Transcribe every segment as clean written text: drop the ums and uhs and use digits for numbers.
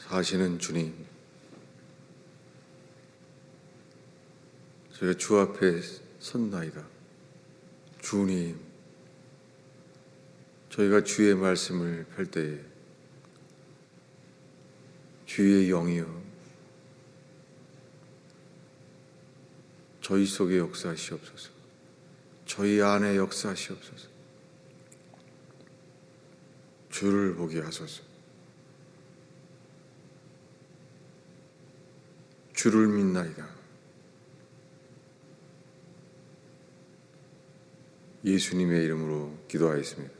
사시는 주님, 저희가 주 앞에 섰나이다. 주님, 저희가 주의 말씀을 펼 때에 주의 영이여 저희 속에 역사하시옵소서. 저희 안에 역사하시옵소서. 주를 보게 하소서. 주를 믿나이다. 예수님의 이름으로 기도하였습니다.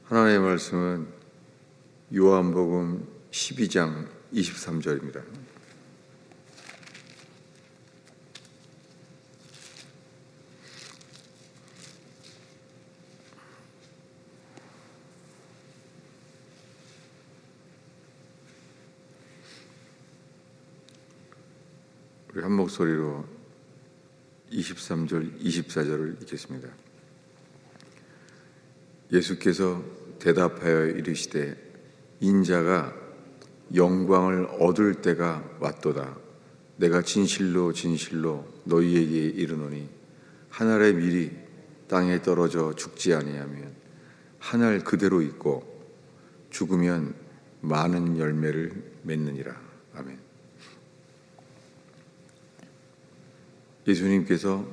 하나님의 말씀은 요한복음 12장 23절입니다. 우리 한 목소리로 23절, 24절을 읽겠습니다. 예수께서 대답하여 이르시되 인자가 영광을 얻을 때가 왔도다. 내가 진실로 진실로 너희에게 이르노니 한 알의 밀이 땅에 떨어져 죽지 아니하면 한 알 그대로 있고 죽으면 많은 열매를 맺느니라. 아멘. 예수님께서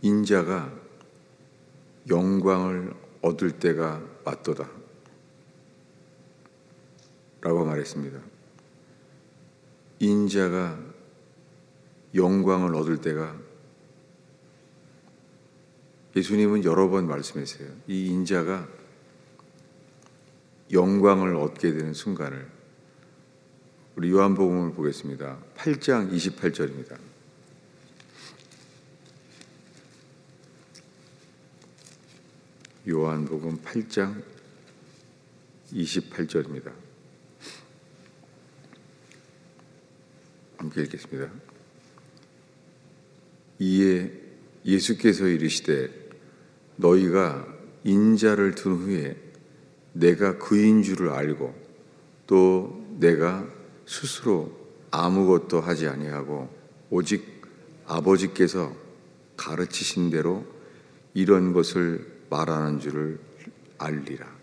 인자가 영광을 얻을 때가 왔도다 라고 말했습니다. 인자가 영광을 얻을 때가, 예수님은 여러 번 말씀하세요. 이 인자가 영광을 얻게 되는 순간을, 우리 요한복음을 보겠습니다. 8장 28절입니다. 요한복음 8장 28절입니다. 함께 읽겠습니다. 이에 예수께서 이르시되 너희가 인자를 둔 후에 내가 그인 줄을 알고 또 내가 스스로 아무것도 하지 아니하고 오직 아버지께서 가르치신 대로 이런 것을 말하는 줄을 알리라.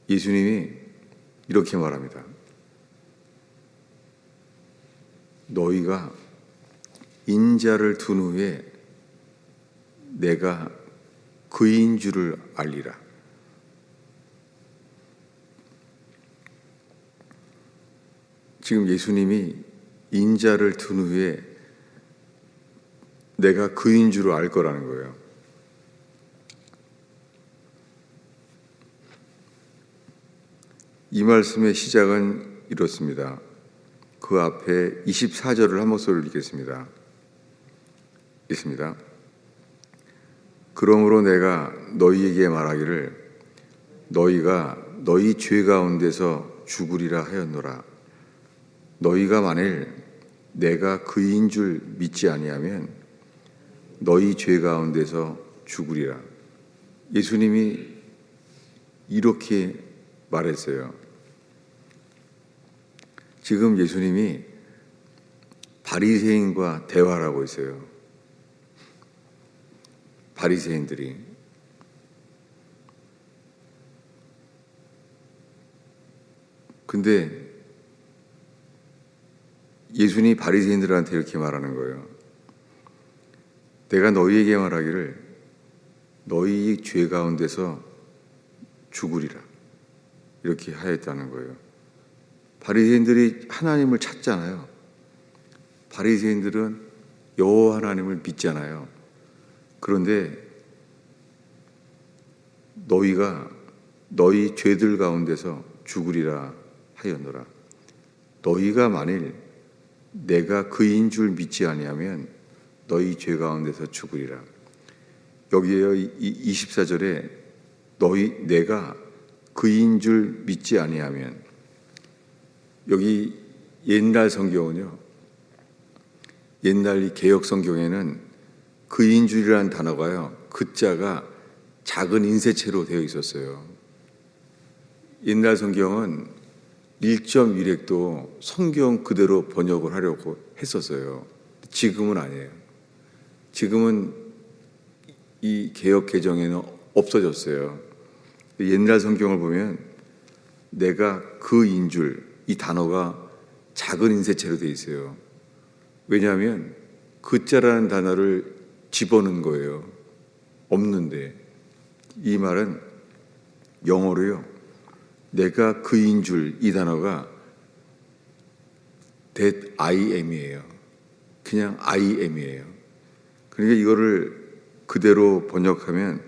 예수님이 이렇게 말합니다. 너희가 인자를 둔 후에 내가 그인 줄을 알리라. 지금 예수님이 인자를 둔 후에 내가 그인 줄을 알 거라는 거예요. 이 말씀의 시작은 이렇습니다. 그 앞에 24절을 한 목소리로 읽겠습니다. 읽습니다. 그러므로 내가 너희에게 말하기를 너희가 너희 죄 가운데서 죽으리라 하였노라. 너희가 만일 내가 그인 줄 믿지 아니하면 너희 죄 가운데서 죽으리라. 예수님이 이렇게 말했어요. 지금 예수님이 바리새인과 대화를 하고 있어요. 바리새인들이. 근데 예수님이 바리새인들한테 이렇게 말하는 거예요. 내가 너희에게 말하기를 너희 죄 가운데서 죽으리라. 이렇게 하였다는 거예요. 바리새인들이 하나님을 찾잖아요. 바리새인들은 여호와 하나님을 믿잖아요. 그런데 너희가 너희 죄들 가운데서 죽으리라 하였노라. 너희가 만일 내가 그인 줄 믿지 아니하면 너희 죄 가운데서 죽으리라. 여기에요, 24절에 내가 그인 줄 믿지 아니하면, 여기 옛날 성경은요 옛날 이 개역 성경에는 그인줄이라는 단어가요, 그자가 작은 인쇄체로 되어 있었어요. 옛날 성경은 1.1획도 성경 그대로 번역을 하려고 했었어요. 지금은 아니에요. 지금은 이 개역 개정에는 없어졌어요. 옛날 성경을 보면 내가 그인 줄, 이 단어가 작은 인쇄체로 되어 있어요. 왜냐하면 그자라는 단어를 집어넣은 거예요. 없는데. 이 말은 영어로요, 내가 그인 줄, 이 단어가 that I am이에요. 그냥 I am이에요. 그러니까 이거를 그대로 번역하면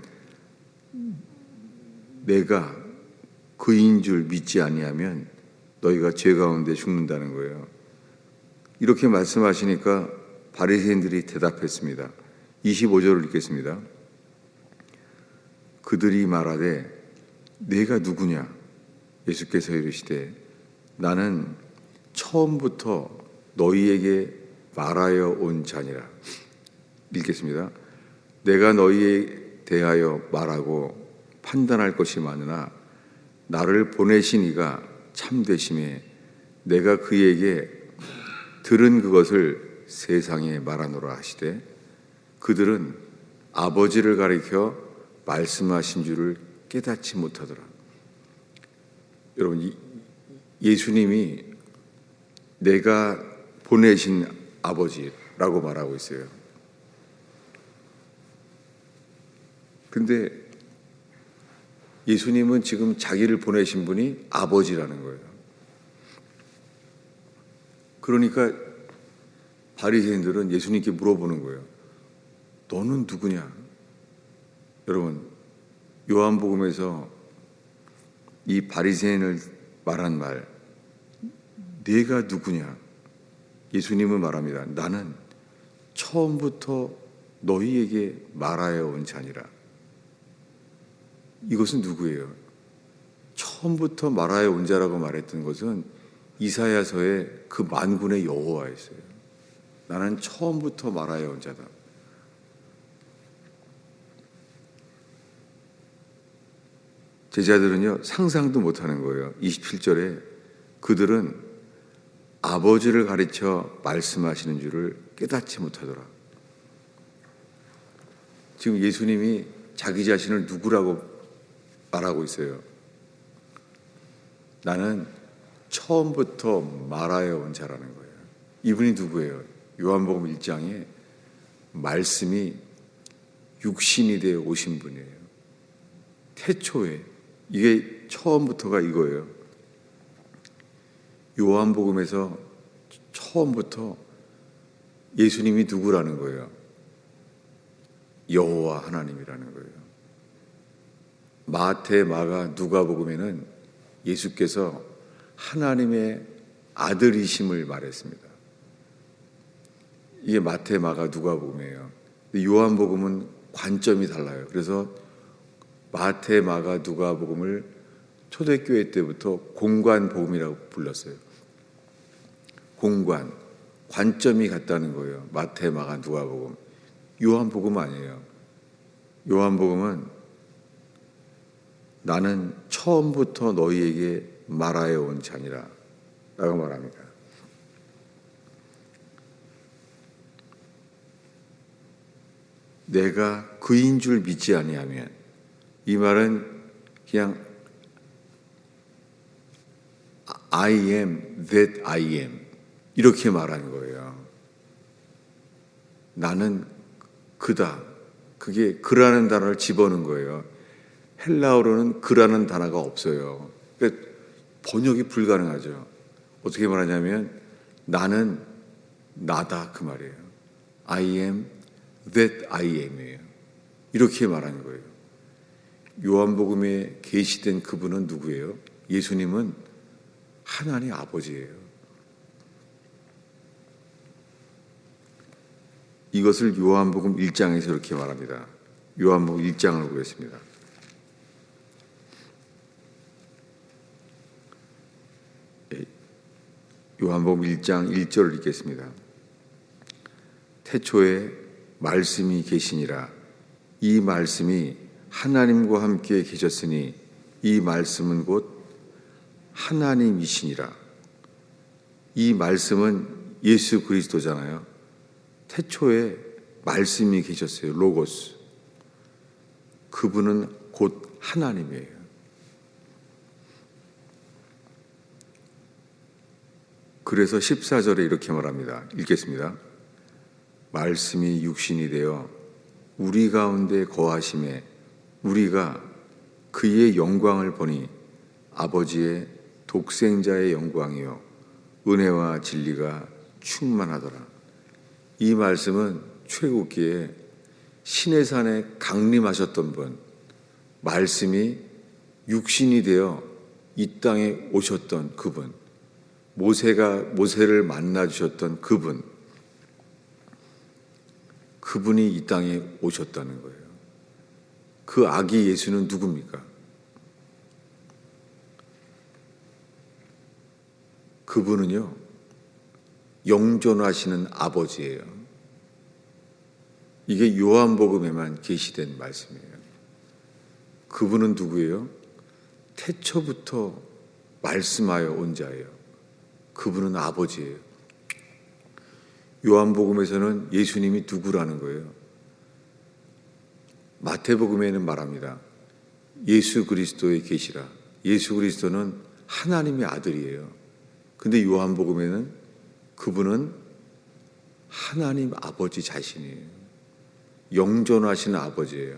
내가 그인 줄 믿지 아니하면 너희가 죄 가운데 죽는다는 거예요. 이렇게 말씀하시니까 바리새인들이 대답했습니다. 25절을 읽겠습니다. 그들이 말하되 내가 누구냐? 예수께서 이르시되 나는 처음부터 너희에게 말하여 온 자니라. 읽겠습니다. 내가 너희에 대하여 말하고 판단할 것이 많으나 나를 보내신 이가 참되심에 내가 그에게 들은 그것을 세상에 말하노라 하시되 그들은 아버지를 가리켜 말씀하신 줄을 깨닫지 못하더라. 여러분, 예수님이 내가 보내신 아버지라고 말하고 있어요. 근데 예수님은 지금 자기를 보내신 분이 아버지라는 거예요. 그러니까 바리새인들은 예수님께 물어보는 거예요. 너는 누구냐? 여러분, 요한복음에서 이 바리새인을 말한 말, 네가 누구냐? 예수님은 말합니다. 나는 처음부터 너희에게 말하여 온 자니라. 이것은 누구예요? 처음부터 말하여 온 자라고 말했던 것은 이사야서의 그 만군의 여호와였어요. 나는 처음부터 말하여 온 자다. 제자들은요, 상상도 못하는 거예요. 27절에 그들은 아버지를 가르쳐 말씀하시는 줄을 깨닫지 못하더라. 지금 예수님이 자기 자신을 누구라고 말하고 있어요. 나는 처음부터 말하여 온 자라는 거예요. 이분이 누구예요? 요한복음 1장에 말씀이 육신이 되어 오신 분이에요. 태초에. 이게 처음부터가 이거예요. 요한복음에서 처음부터 예수님이 누구라는 거예요? 여호와 하나님이라는 거예요. 마태, 마가, 누가복음에는 예수께서 하나님의 아들이심을 말했습니다. 이게 마태, 마가, 누가복음이에요. 요한복음은 관점이 달라요. 그래서 마태, 마가, 누가복음을 초대교회 때부터 공관복음이라고 불렀어요. 공관, 관점이 같다는 거예요. 마태, 마가, 누가복음. 요한복음 아니에요. 요한복음은 나는 처음부터 너희에게 말하여 온 자니라 라고 말합니다. 내가 그인 줄 믿지 아니하면, 이 말은 그냥 I am that I am 이렇게 말하는 거예요. 나는 그다. 그게 그라는 단어를 집어넣은 거예요. 헬라어로는 그라는 단어가 없어요. 그러니까 번역이 불가능하죠. 어떻게 말하냐면 나는 나다 그 말이에요. I am that I am이에요. 이렇게 말하는 거예요. 요한복음에 계시된 그분은 누구예요? 예수님은 하나님 아버지예요. 이것을 요한복음 1장에서 이렇게 말합니다. 요한복음 1장을 보겠습니다. 요한복음 1장 1절을 읽겠습니다. 태초에 말씀이 계시니라. 이 말씀이 하나님과 함께 계셨으니 이 말씀은 곧 하나님이시니라. 이 말씀은 예수 그리스도잖아요. 태초에 말씀이 계셨어요. 로고스. 그분은 곧 하나님이에요. 그래서 14절에 이렇게 말합니다. 읽겠습니다. 말씀이 육신이 되어 우리 가운데 거하심에 우리가 그의 영광을 보니 아버지의 독생자의 영광이요 은혜와 진리가 충만하더라. 이 말씀은 출애굽기에 시내산에 강림하셨던 분, 말씀이 육신이 되어 이 땅에 오셨던 그분, 모세를 만나 주셨던 그분이 이 땅에 오셨다는 거예요. 그 아기 예수는 누굽니까? 그분은요, 영존하시는 아버지예요. 이게 요한복음에만 계시된 말씀이에요. 그분은 누구예요? 태초부터 말씀하여 온 자예요. 그분은 아버지예요. 요한복음에서는 예수님이 누구라는 거예요? 마태복음에는 말합니다. 예수 그리스도의 계시라. 예수 그리스도는 하나님의 아들이에요. 근데 요한복음에는 그분은 하나님 아버지 자신이에요. 영존하시는 아버지예요.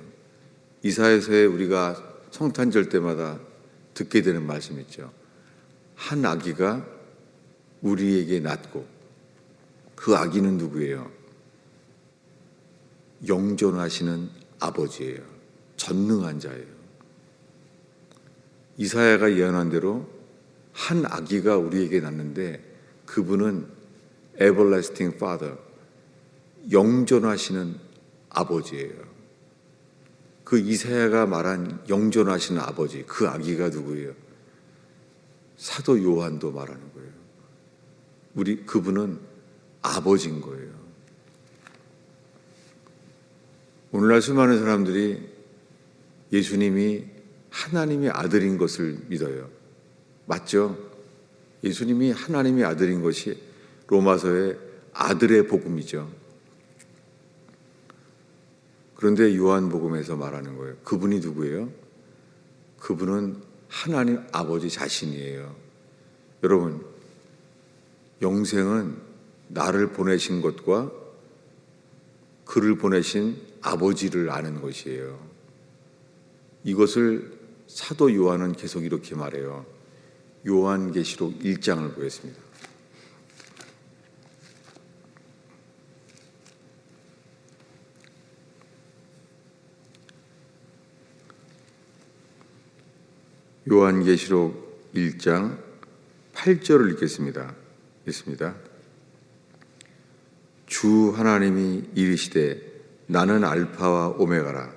이사야서에 우리가 성탄절 때마다 듣게 되는 말씀 있죠. 한 아기가 우리에게 낳고, 그 아기는 누구예요? 영존하시는 아버지예요. 전능한 자예요. 이사야가 예언한 대로 한 아기가 우리에게 낳는데 그분은 Everlasting Father, 영존하시는 아버지예요. 그 이사야가 말한 영존하시는 아버지, 그 아기가 누구예요? 사도 요한도 말하는 거예요. 그분은 아버지인 거예요. 오늘날 수많은 사람들이 예수님이 하나님의 아들인 것을 믿어요. 맞죠? 예수님이 하나님의 아들인 것이 로마서의 아들의 복음이죠. 그런데 요한복음에서 말하는 거예요. 그분이 누구예요? 그분은 하나님 아버지 자신이에요. 여러분, 영생은 나를 보내신 것과 그를 보내신 아버지를 아는 것이에요. 이것을 사도 요한은 계속 이렇게 말해요. 요한계시록 1장을 보겠습니다. 요한계시록 1장 8절을 읽겠습니다. 읽습니다. 주 하나님이 이르시되 나는 알파와 오메가라.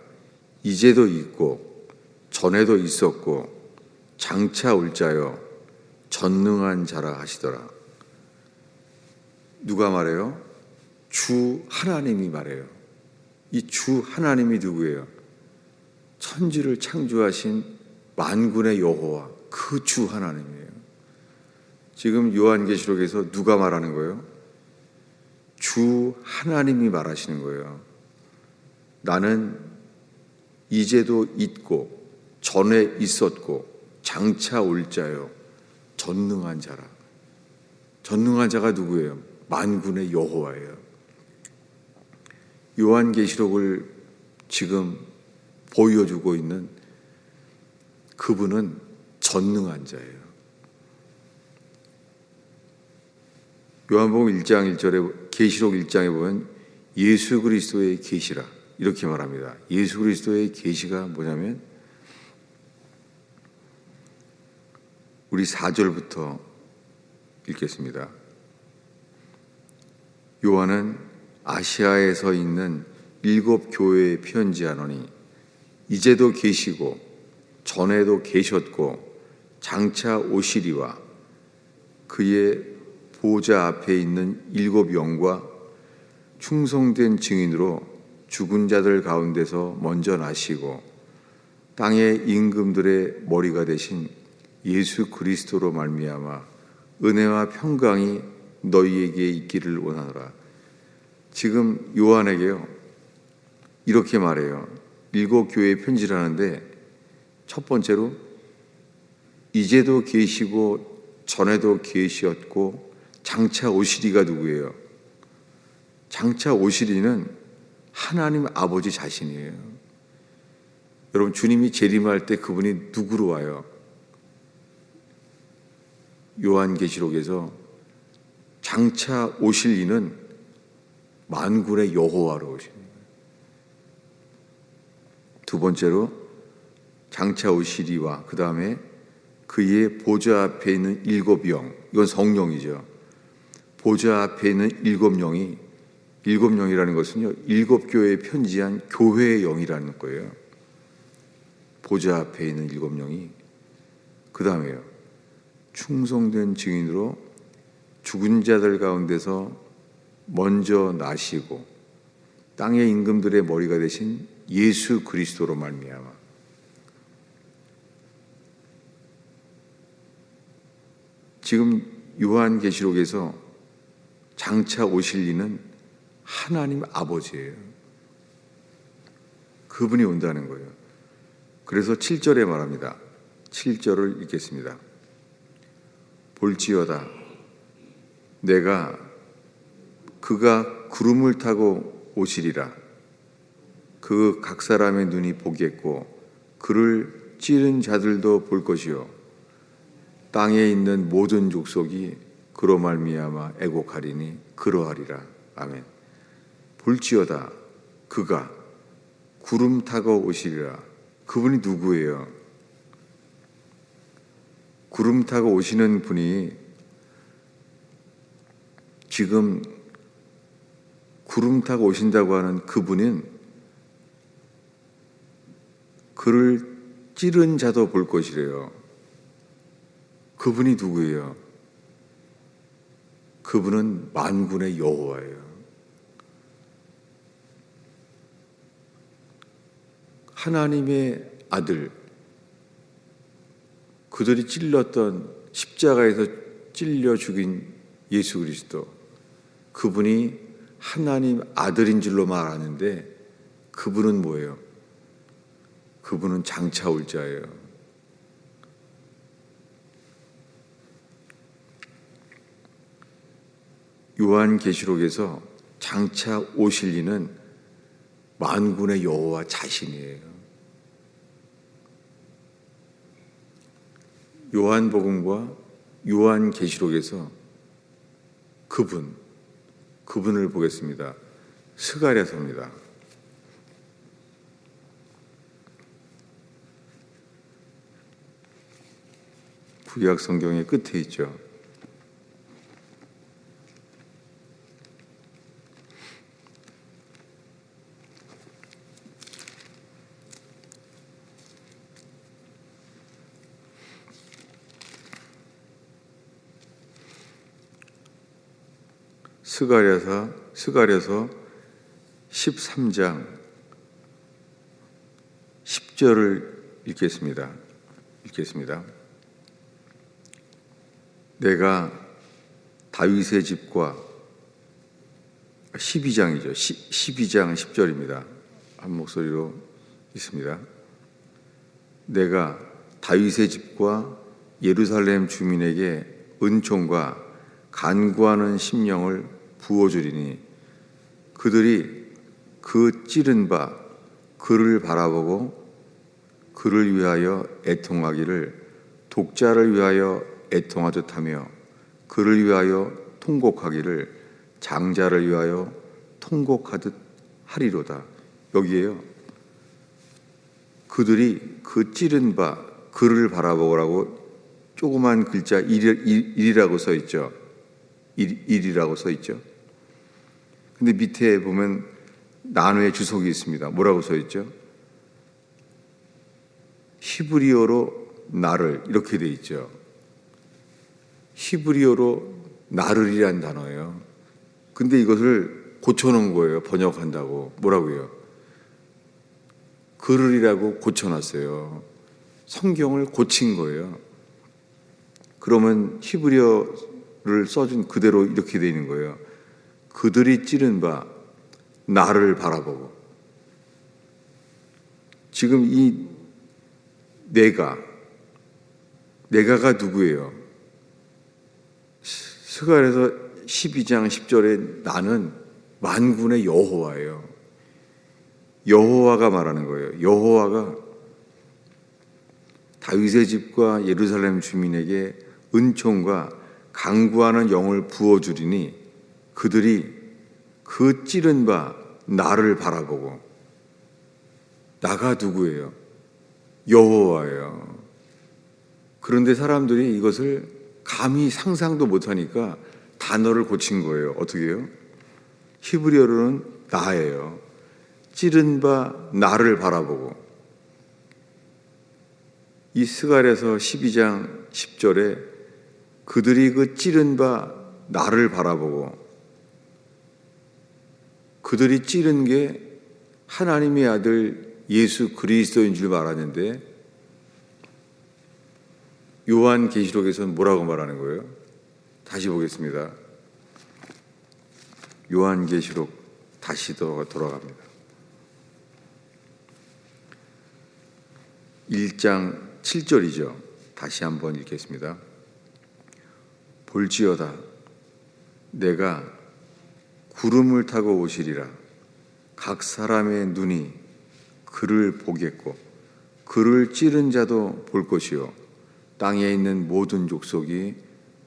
이제도 있고 전에도 있었고 장차 올 자요 전능한 자라 하시더라. 누가 말해요? 주 하나님이 말해요. 이 주 하나님이 누구예요? 천지를 창조하신 만군의 여호와, 그 주 하나님이에요. 지금 요한계시록에서 누가 말하는 거예요? 주 하나님이 말하시는 거예요. 나는 이제도 있고 전에 있었고 장차 올 자요 전능한 자라. 전능한 자가 누구예요? 만군의 여호와예요. 요한계시록을 지금 보여주고 있는 그분은 전능한 자예요. 요한복음 1장 1절에 계시록 1장에 보면 예수 그리스도의 계시라 이렇게 말합니다. 예수 그리스도의 계시가 뭐냐면 우리 4절부터 읽겠습니다. 요한은 아시아에서 있는 7 교회에 편지하노니 이제도 계시고 전에도 계셨고 장차 오시리와 그의 보좌 앞에 있는 7 영과 충성된 증인으로 죽은 자들 가운데서 먼저 나시고 땅의 임금들의 머리가 되신 예수 그리스도로 말미암아 은혜와 평강이 너희에게 있기를 원하노라. 지금 요한에게요, 이렇게 말해요. 7교회에 편지를 하는데, 첫 번째로 이제도 계시고 전에도 계시었고 장차 오시리가 누구예요? 장차 오시리는 하나님 아버지 자신이에요. 여러분, 주님이 재림할 때 그분이 누구로 와요? 요한계시록에서 장차 오실 이는 만군의 여호와로 오십니다. 두 번째로 장차 오시리와 그 다음에 그의 보좌 앞에 있는 7영, 이건 성령이죠. 보좌 앞에 있는 7영이, 7영이라는 것은요, 7교회에 편지한 교회의 영이라는 거예요. 보좌 앞에 있는 7영이. 그 다음에요, 충성된 증인으로 죽은 자들 가운데서 먼저 나시고 땅의 임금들의 머리가 되신 예수 그리스도로 말미암아. 지금 요한계시록에서 장차 오실 이는 하나님 아버지예요. 그분이 온다는 거예요. 그래서 7절에 말합니다. 7절을 읽겠습니다. 볼지어다 그가 구름을 타고 오시리라. 그 각 사람의 눈이 보겠고 그를 찌른 자들도 볼 것이요 땅에 있는 모든 족속이 그로 말미암아 애곡하리니 그러하리라. 아멘. 볼지어다 그가 구름 타고 오시리라. 그분이 누구예요? 구름 타고 오시는 분이, 지금 구름 타고 오신다고 하는 그분은 그를 찌른 자도 볼 것이래요. 그분이 누구예요? 그분은 만군의 여호와예요. 하나님의 아들, 그들이 찔렀던 십자가에서 찔려 죽인 예수 그리스도, 그분이 하나님 아들인 줄로 말하는데 그분은 뭐예요? 그분은 장차 올 자예요. 요한계시록에서 장차 오실 이는 만군의 여호와 자신이에요. 요한복음과 요한계시록에서 그분을 보겠습니다. 스가랴서입니다. 구약 성경의 끝에 있죠. 스가랴서 13장 10절을 읽겠습니다. 내가 다윗의 집과 12장이죠. 12장 10절입니다. 한 목소리로 있습니다. 내가 다윗의 집과 예루살렘 주민에게 은총과 간구하는 심령을 부어주리니 그들이 그 찌른 바 그를 바라보고 그를 위하여 애통하기를 독자를 위하여 애통하듯 하며 그를 위하여 통곡하기를 장자를 위하여 통곡하듯 하리로다. 여기에요. 그들이 그 찌른 바 그를 바라보라고 조그만 글자 1이라고 써 있죠. 1이라고 써 있죠. 근데 밑에 보면 나누의 주석이 있습니다. 뭐라고 써 있죠? 히브리어로 나를, 이렇게 돼 있죠. 히브리어로 나를이란 단어예요. 근데 이것을 고쳐놓은 거예요. 번역한다고. 뭐라고요? 그르리라고 고쳐놨어요. 성경을 고친 거예요. 그러면 히브리어를 써준 그대로 이렇게 돼 있는 거예요. 그들이 찌른 바 나를 바라보고. 지금 이 내가가 누구예요? 스가랴서 12장 10절에 나는 만군의 여호와예요. 여호와가 말하는 거예요. 여호와가 다윗의 집과 예루살렘 주민에게 은총과 강구하는 영을 부어주리니 그들이 그 찌른 바 나를 바라보고. 나가 누구예요? 여호와예요. 그런데 사람들이 이것을 감히 상상도 못하니까 단어를 고친 거예요. 어떻게 해요? 히브리어로는 나예요. 찌른 바 나를 바라보고. 이 스가랴서 12장 10절에 그들이 그 찌른 바 나를 바라보고, 그들이 찌른 게 하나님의 아들 예수 그리스도인 줄 말하는데 요한계시록에서는 뭐라고 말하는 거예요? 다시 보겠습니다. 요한계시록 다시 돌아갑니다. 1장 7절이죠. 다시 한번 읽겠습니다. 볼지어다 내가 구름을 타고 오시리라. 각 사람의 눈이 그를 보겠고 그를 찌른 자도 볼 것이요 땅에 있는 모든 족속이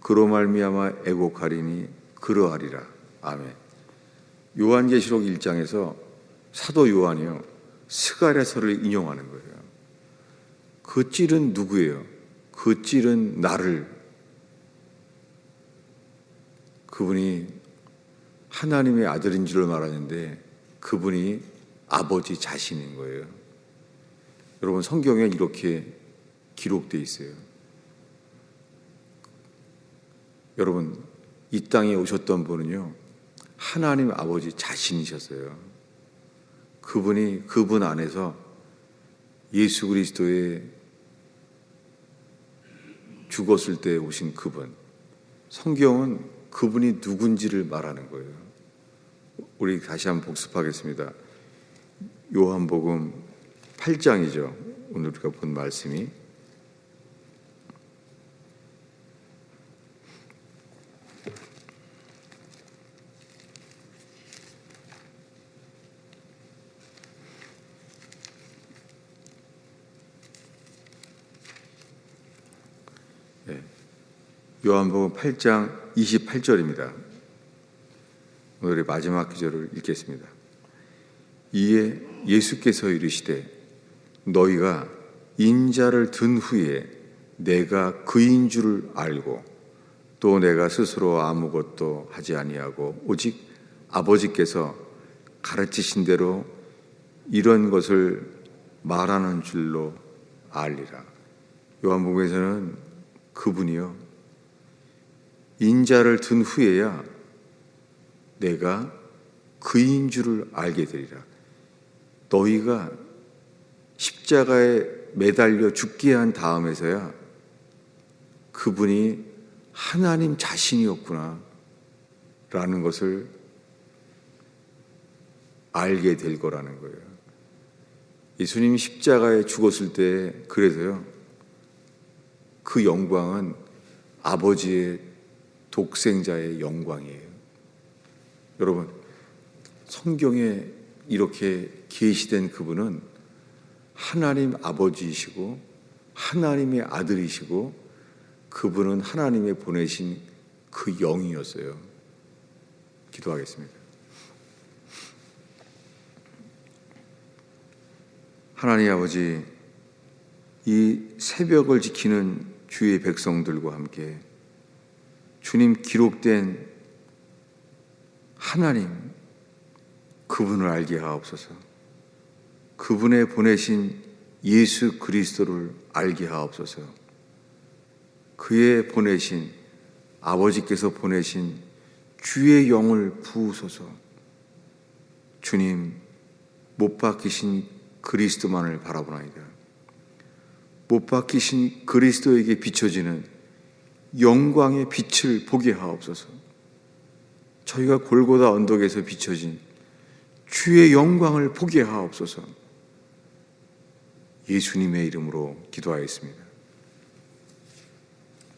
그로 말미암아 애곡하리니 그러하리라. 아멘. 요한계시록 1장에서 사도 요한이요 스가랴서를 인용하는 거예요. 그 찔은 누구예요? 그 찔은 나를. 그분이 하나님의 아들인 줄 말하는데 그분이 아버지 자신인 거예요. 여러분 성경에 이렇게 기록되어 있어요. 여러분 이 땅에 오셨던 분은요 하나님 아버지 자신이셨어요. 그분이 그분 안에서 예수 그리스도의 죽었을 때 오신 그분, 성경은 그분이 누군지를 말하는 거예요. 우리 다시 한번 복습하겠습니다. 요한복음 8장이죠. 오늘 우리가 본 말씀이. 요한복음 8장 28절입니다. 오늘의 마지막 구절을 읽겠습니다. 이에 예수께서 이르시되 너희가 인자를 든 후에 내가 그인 줄을 알고 또 내가 스스로 아무것도 하지 아니하고 오직 아버지께서 가르치신 대로 이런 것을 말하는 줄로 알리라. 요한복음에서는 그분이요 인자를 든 후에야 내가 그인 줄을 알게 되리라. 너희가 십자가에 매달려 죽게 한 다음에서야 그분이 하나님 자신이었구나 라는 것을 알게 될 거라는 거예요. 예수님이 십자가에 죽었을 때 그래서요 그 영광은 아버지의 독생자의 영광이에요. 여러분 성경에 이렇게 계시된 그분은 하나님 아버지이시고 하나님의 아들이시고 그분은 하나님의 보내신 그 영이었어요. 기도하겠습니다. 하나님 아버지, 이 새벽을 지키는 주의 백성들과 함께 주님 기록된 하나님 그분을 알게 하옵소서. 그분의 보내신 예수 그리스도를 알게 하옵소서. 그의 보내신 아버지께서 보내신 주의 영을 부으소서. 주님, 못 박히신 그리스도만을 바라보나이다. 못 박히신 그리스도에게 비춰지는 영광의 빛을 보게 하옵소서. 저희가 골고다 언덕에서 비춰진 주의 영광을 보게 하옵소서. 예수님의 이름으로 기도하였습니다.